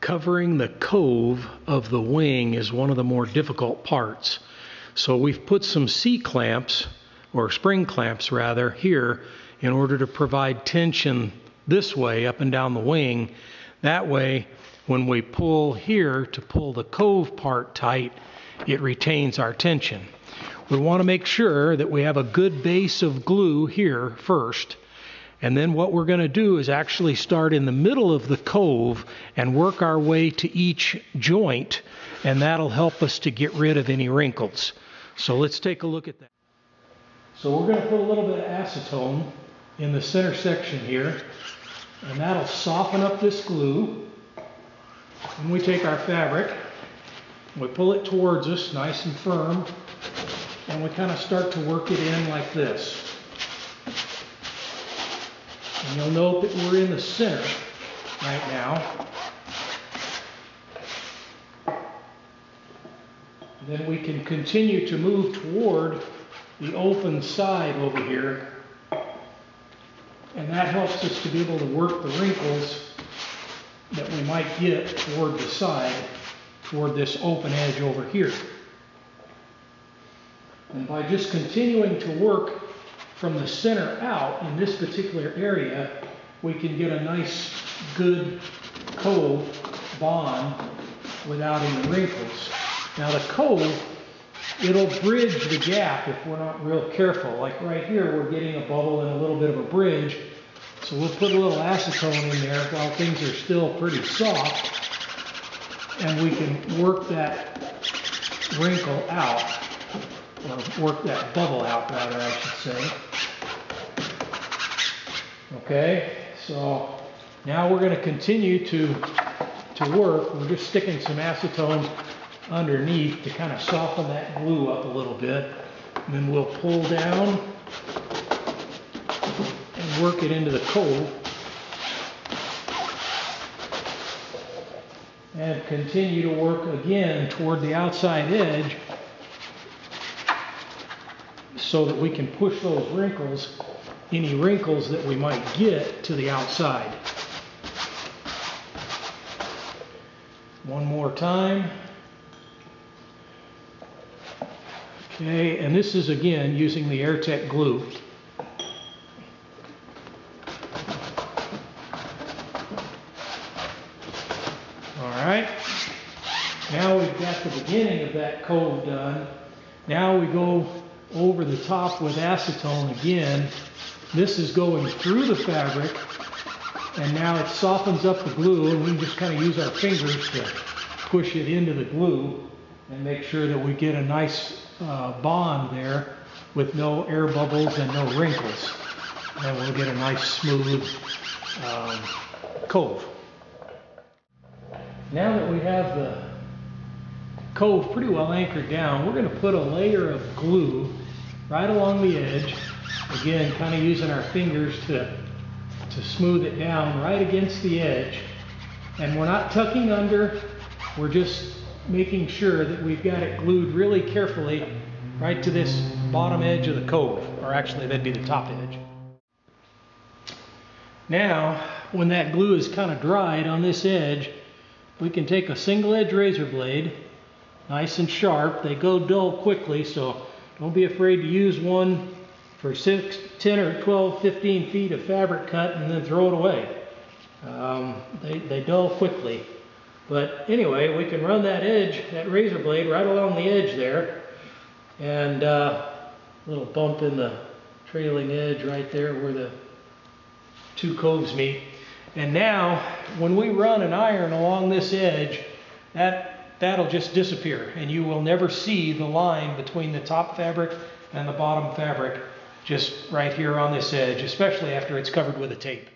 Covering the cove of the wing is one of the more difficult parts. So we've put some C-clamps, or spring clamps rather, here in order to provide tension this way up and down the wing. That way, when we pull here to pull the cove part tight, it retains our tension. We want to make sure that we have a good base of glue here first. And then what we're going to do is actually start in the middle of the cove and work our way to each joint, and that'll help us to get rid of any wrinkles. So let's take a look at that. So we're going to put a little bit of acetone in the center section here, and that'll soften up this glue. And we take our fabric, we pull it towards us nice and firm, and we kind of start to work it in like this. And you'll note that we're in the center right now. And then we can continue to move toward the open side over here. And that helps us to be able to work the wrinkles that we might get toward the side, toward this open edge over here. And by just continuing to work from the center out in this particular area, we can get a nice, good cove bond without any wrinkles. Now the cove, it'll bridge the gap if we're not real careful. Like right here, we're getting a bubble and a little bit of a bridge. So we'll put a little acetone in there while things are still pretty soft, and we can work that wrinkle out, or work that bubble out rather, I should say. Okay, so now we're going to continue to work. We're just sticking some acetone underneath to kind of soften that glue up a little bit. And then we'll pull down and work it into the cove. And continue to work again toward the outside edge so that we can push those wrinkles, any wrinkles that we might get, to the outside. One more time. Okay, and this is again using the airtec glue. Alright, now we've got the beginning of that cove done. Now we go over the top with acetone again. This is going through the fabric, and now it softens up the glue, and we can just kind of use our fingers to push it into the glue and make sure that we get a nice bond there with no air bubbles and no wrinkles. And we'll get a nice smooth cove. Now that we have the cove pretty well anchored down, we're going to put a layer of glue right along the edge. Again, kind of using our fingers to smooth it down right against the edge. And we're not tucking under, we're just making sure that we've got it glued really carefully right to this bottom edge of the cove, or actually that'd be the top edge. Now, when that glue is kind of dried on this edge, we can take a single edge razor blade, nice and sharp. They go dull quickly, so don't be afraid to use one for 6, 10, or 12, 15 feet of fabric cut and then throw it away. They dull quickly. But anyway, we can run that edge, that razor blade, right along the edge there. And a little bump in the trailing edge right there where the two coves meet. And now, when we run an iron along this edge, that'll just disappear, and you will never see the line between the top fabric and the bottom fabric just right here on this edge, especially after it's covered with a tape.